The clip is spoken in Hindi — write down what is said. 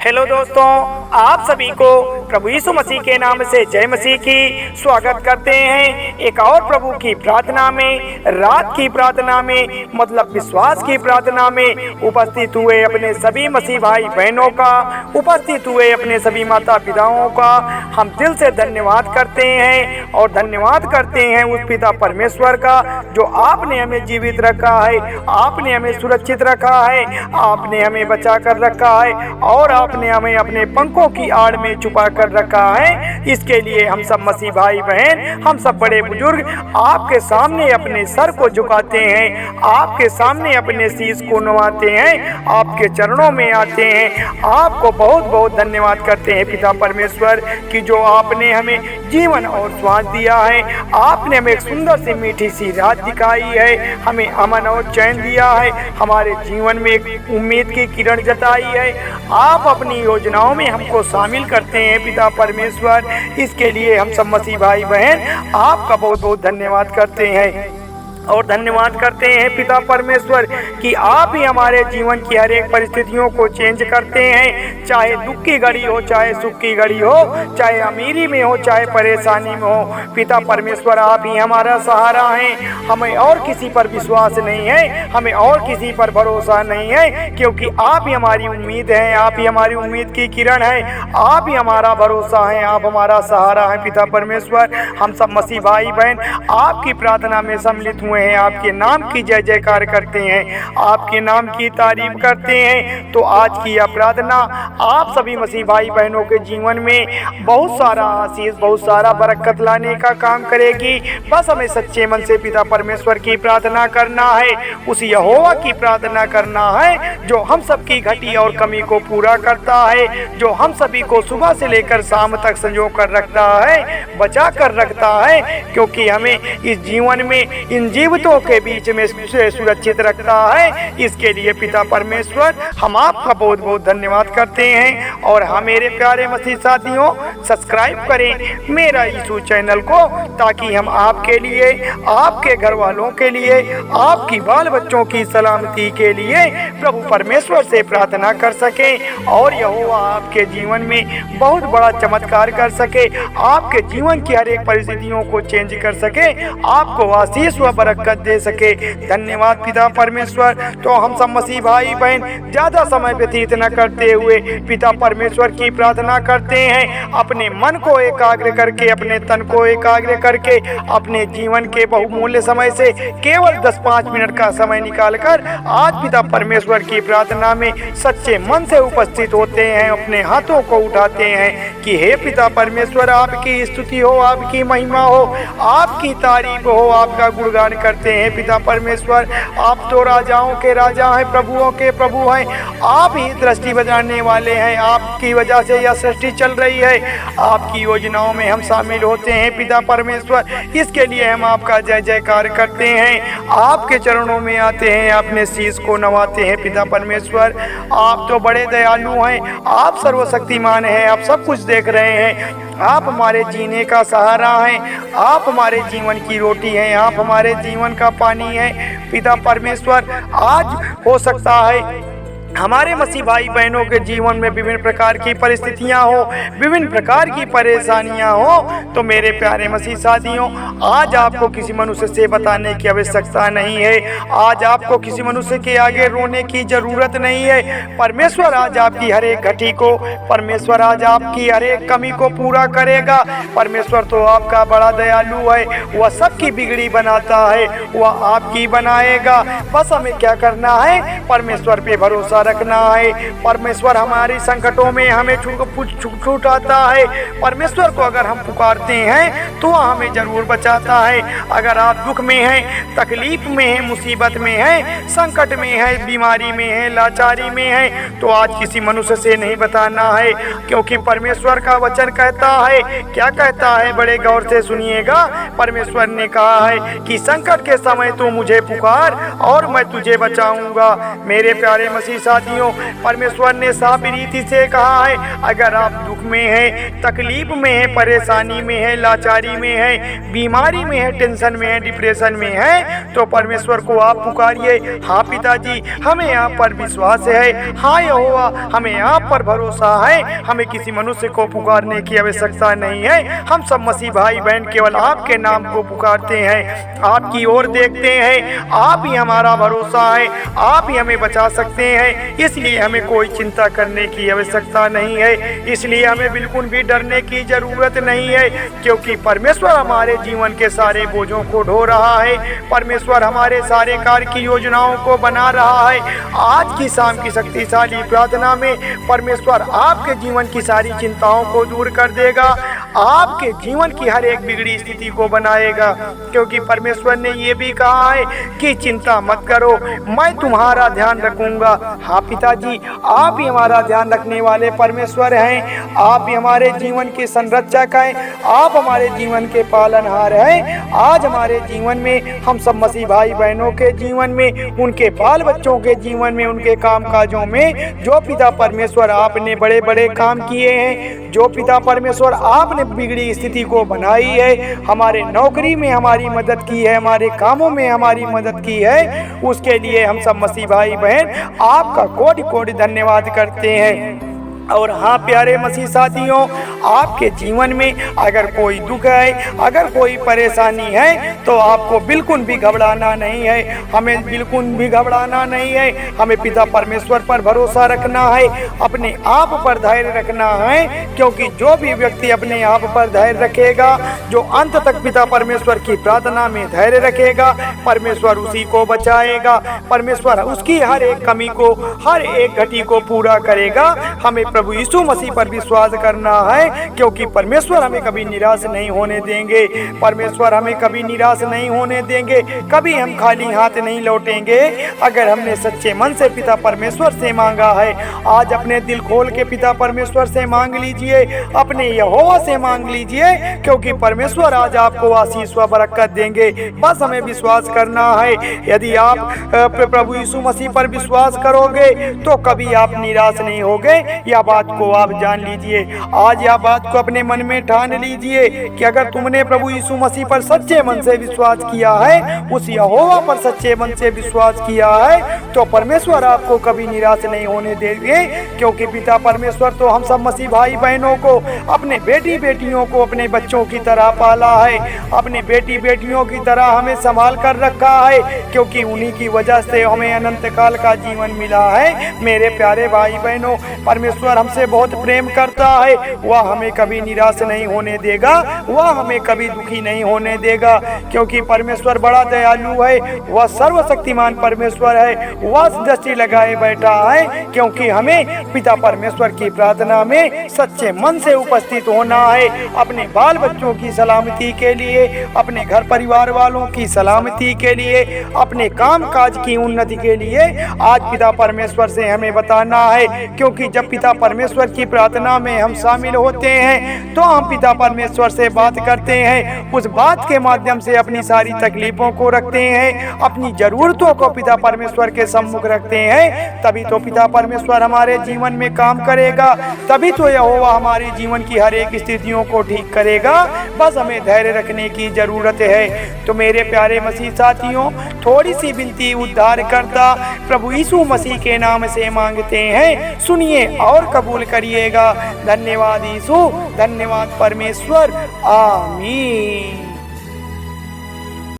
हेलो दोस्तों, आप सभी को प्रभु यीशु मसीह के नाम से जय मसीह की स्वागत करते हैं। एक और प्रभु की प्रार्थना में, रात की प्रार्थना में, मतलब विश्वास की प्रार्थना में उपस्थित हुए अपने सभी मसीह भाई बहनों का, उपस्थित हुए अपने सभी माता पिताओं का हम दिल से धन्यवाद करते हैं। और धन्यवाद करते हैं उस पिता परमेश्वर का जो आपने हमें जीवित रखा है, आपने हमें सुरक्षित रखा है, आपने हमें बचा कर रखा है और आपने हमें अपने पंखों की आड़ में छुपा कर रखा है। इसके लिए हम सब मसीह भाई बहन, हम सब बड़े बुजुर्ग आपके सामने अपने सर को झुकाते हैं, आपके सामने अपने शीश को नवाते हैं, आपके चरणों में आते हैं। आपको बहुत बहुत धन्यवाद करते हैं पिता परमेश्वर कि जो आपने हमें जीवन और श्वास दिया है, आपने हमें एक सुंदर सी मीठी सी रात दिखाई है, हमें अमन और चैन दिया है, हमारे जीवन में एक उम्मीद की किरण जताई है। आप अपनी योजनाओं में हमको शामिल करते हैं पिता परमेश्वर। इसके लिए हम सब मसीह भाई बहन आपका बहुत बहुत धन्यवाद करते हैं और धन्यवाद करते हैं पिता परमेश्वर कि आप ही हमारे जीवन की हर एक परिस्थितियों को चेंज करते हैं। चाहे दुख की घड़ी हो, चाहे सुख की घड़ी हो, चाहे अमीरी में हो, चाहे परेशानी में हो, पिता परमेश्वर आप ही हमारा सहारा हैं। हमें और किसी पर विश्वास नहीं है, हमें और किसी पर भरोसा नहीं है, क्योंकि आप ही हमारी उम्मीद हैं, आप ही हमारी उम्मीद की किरण है, आप ही हमारा भरोसा है, आप हमारा सहारा है पिता परमेश्वर। हम सब मसीह भाई बहन आपकी प्रार्थना में सम्मिलित हुए हैं, आपके नाम की जय जयकार करते हैं, आपके नाम की तारीफ करते हैं। तो आज की यह प्रार्थना आप सभी मसीह भाई बहनों के जीवन में बहुत सारा आशीष, बहुत सारा बरकत लाने का काम करेगी। बस हमें सच्चे मन से पिता परमेश्वर की प्रार्थना करना है, उस यहोवा की प्रार्थना करना है जो हम सबकी घटी और कमी को पूरा करता है, जो हम सभी को सुबह से लेकर शाम तक संजो कर रखता है, बचा कर रखता है, क्योंकि हमें इस जीवन में इन जीवितों के बीच में सुरक्षित रखता है। इसके लिए पिता परमेश्वर हम आपका बहुत बहुत धन्यवाद करते हैं। और हाँ मेरे प्यारे मसीह साथियों, सब्सक्राइब करें मेरा यीशु चैनल को, ताकि हम आपके लिए, आपके घर वालों के लिए, आपकी बाल बच्चों की सलामती के लिए प्रभु परमेश्वर से प्रार्थना कर सकें और यहोवा आपके जीवन में बहुत बड़ा चमत्कार कर सके, आपके जीवन की हर एक परिस्थितियों को चेंज कर सके, आपको आशीष व बरकत दे सके। धन्यवाद पिता परमेश्वर। तो हम सब मसीह भाई बहन ज्यादा समय व्यतीत न करते हुए पिता परमेश्वर की प्रार्थना करते हैं, अपने मन को एकाग्र करके, अपने तन को एकाग्र करके, अपने जीवन के बहुमूल्य समय से केवल 10-5 मिनट का समय निकालकर आज पिता परमेश्वर की प्रार्थना में सच्चे मन से उपस्थित होते हैं, अपने हाथों को उठाते हैं कि हे पिता परमेश्वर, आपकी स्तुति हो, आपकी महिमा हो, आपकी तारीफ हो, आपका गुणगान करते हैं पिता परमेश्वर। आप तो राजाओं के राजा हैं, प्रभुओं के प्रभु हैं, आप ही दृष्टि बजाने वाले हैं, आपकी वजह से यह सृष्टि चल रही है, आपकी योजनाओं में हम शामिल होते हैं पिता परमेश्वर। इसके लिए हम आपका जय जयकार करते हैं, आपके चरणों में आते हैं, अपने शीश को नवाते हैं पिता परमेश्वर। आप तो बड़े दयालु हैं, आप सर्वशक्तिमान हैं, आप सब कुछ देख रहे हैं, आप हमारे जीने का सहारा हैं, आप हमारे जीवन की रोटी हैं, आप हमारे जीवन का पानी है पिता परमेश्वर। आज हो सकता है हमारे मसीह भाई बहनों के जीवन में विभिन्न प्रकार की परिस्थितियां हो, विभिन्न प्रकार की परेशानियां हो, तो मेरे प्यारे मसीह साथियों, आज आपको किसी मनुष्य से बताने की आवश्यकता नहीं है, आज आपको किसी मनुष्य के आगे रोने की जरूरत नहीं है। परमेश्वर आज आपकी हर एक घटी को, परमेश्वर आज आपकी हर एक कमी को पूरा करेगा। परमेश्वर तो आपका बड़ा दयालु है, वह सबकी बिगड़ी बनाता है, वह आपकी बनाएगा। बस हमें क्या करना है, परमेश्वर पे भरोसा रखना है। परमेश्वर हमारी संकटों में हमें छुटाता है। परमेश्वर को अगर हम पुकारते हैं तो वह हमें जरूर बचाता है। अगर आप दुख में हैं, तकलीफ में हैं, मुसीबत में हैं, संकट में हैं, बीमारी में हैं, लाचारी में हैं, तो आज किसी मनुष्य से नहीं बताना है, क्योंकि परमेश्वर का वचन कहता है, क्या कहता है, बड़े गौर से सुनिएगा। परमेश्वर ने कहा है कि संकट के समय तू मुझे पुकार और मैं तुझे बचाऊंगा। मेरे प्यारे मसीह साथियों, परमेश्वर ने साफ रीति से कहा है, अगर आप दुख में हैं, तकलीफ में हैं, परेशानी में हैं, लाचारी में हैं, बीमारी में हैं, टेंशन में हैं, डिप्रेशन में हैं, तो परमेश्वर को आप पुकारिए। हाँ पिताजी, हमें आप पर विश्वास है। हाँ यहोवा, हमें आप पर भरोसा है। हमें किसी मनुष्य को पुकारने की आवश्यकता नहीं है। हम सब मसीह भाई बहन केवल आपके नाम को पुकारते हैं, आपकी ओर देखते हैं। आप ही हमारा भरोसा है, आप ही हमें बचा सकते हैं। इसलिए हमें कोई चिंता करने की आवश्यकता नहीं है, इसलिए हमें बिल्कुल भी डरने की जरूरत नहीं है, क्योंकि परमेश्वर हमारे जीवन के सारे बोझों को ढो रहा है। परमेश्वर हमारे सारे कार्य की योजनाओं को बना रहा है। आज की शाम की शक्तिशाली प्रार्थना में परमेश्वर आपके जीवन की सारी चिंताओं को दूर कर देगा, आपके जीवन की हर एक बिगड़ी स्थिति को बनाएगा, क्योंकि परमेश्वर ने ये भी कहा है कि चिंता मत करो, मैं तुम्हारा ध्यान रखूंगा। हाँ पिताजी, आप ही हमारा ध्यान रखने वाले परमेश्वर हैं। आप ही हमारे जीवन के संरक्षक हैं, आप हमारे जीवन के पालनहार हैं। आज हमारे जीवन में, हम सब मसीह भाई बहनों के जीवन में, उनके बाल बच्चों के जीवन में, उनके काम काजों में जो पिता परमेश्वर आपने बड़े बड़े काम किए हैं, जो पिता परमेश्वर आपने बिगड़ी स्थिति को बनाई है, हमारे नौकरी में हमारी मदद की है, हमारे कामों में हमारी मदद की है, उसके लिए हम सब मसीह भाई बहन आपका कोटि कोटि धन्यवाद करते हैं। और हाँ प्यारे मसीह साथियों, आपके जीवन में अगर कोई दुख है, अगर कोई परेशानी है, तो आपको बिल्कुल भी घबराना नहीं है। हमें बिल्कुल भी घबराना नहीं है। हमें पिता परमेश्वर पर भरोसा रखना है, अपने आप पर धैर्य रखना है, क्योंकि जो भी व्यक्ति अपने आप पर धैर्य रखेगा, जो अंत तक पिता परमेश्वर की प्रार्थना में धैर्य रखेगा, परमेश्वर उसी को बचाएगा। परमेश्वर उसकी हर एक कमी को, हर एक घटी को पूरा करेगा। हमें प्रभु यीशु मसीह पर विश्वास करना है, क्योंकि परमेश्वर हमें कभी निराश नहीं होने देंगे। परमेश्वर हमें कभी निराश नहीं होने देंगे, कभी हम खाली हाथ नहीं लौटेंगे। अगर हमने सच्चे मन से पिता परमेश्वर से मांगा है, आज अपने दिल खोल के पिता परमेश्वर से मांग लीजिए, अपने यहोवा से मांग लीजिए, क्योंकि परमेश्वर आज आपको आशीष व बरकत देंगे। बस हमें विश्वास करना है। यदि आप प्रभु यीशु मसीह पर विश्वास करोगे तो कभी आप निराश नहीं होगे। यह बात को आप जान लीजिए। आज यह बात को अपने मन में ठान लीजिए कि अगर तुमने प्रभु यीशु मसीह पर सच्चे मन से विश्वास किया है, उस यहोवा पर सच्चे मन से विश्वास किया है, तो परमेश्वर आपको कभी निराश नहीं होने देंगे। क्योंकि पिता परमेश्वर तो हम सब मसीह भाई बहनों को, अपने बेटी बेटियों को अपने बच्चों की तरह पाला है, अपने बेटी बेटियों की तरह हमें संभाल कर रखा है, क्योंकि उन्हीं की वजह से हमें अनंत काल का जीवन मिला है। मेरे प्यारे भाई बहनों, परमेश्वर हमसे बहुत प्रेम करता है। वह हमें कभी निराश नहीं होने देगा, वह हमें कभी दुखी नहीं होने देगा, क्योंकि परमेश्वर बड़ा दयालु है। वह सर्वशक्तिमान परमेश्वर है। वह दृष्टि लगाए बैठा है, क्योंकि हमें पिता परमेश्वर की प्रार्थना में सच्चे मन से उपस्थित होना है। अपने बाल बच्चों की सलामती के लिए, अपने घर परिवार वालों की सलामती के लिए, अपने काम काज की उन्नति के लिए आज पिता परमेश्वर से हमें बताना है। क्योंकि जब पिता परमेश्वर की प्रार्थना में हम शामिल होते हैं, तो हम पिता परमेश्वर से बात करते हैं। उस बात के माध्यम से अपनी सारी तकलीफों को रखते हैं, अपनी जरूरतों को पिता परमेश्वर के सम्मुख रखते हैं। तभी तो पिता परमेश्वर हमारे जीवन में काम करेगा, तभी तो यहोवा हमारे जीवन की हर एक स्थितियों को ठीक करेगा। बस हमें धैर्य रखने की जरूरत है। तो मेरे प्यारे मसीह साथियों, थोड़ी सी विनती उद्धारकर्ता प्रभु यीशु मसीह के नाम से मांगते हैं, सुनिए और कबूल करिएगा। धन्यवाद यीशु, धन्यवाद परमेश्वर। आमीन।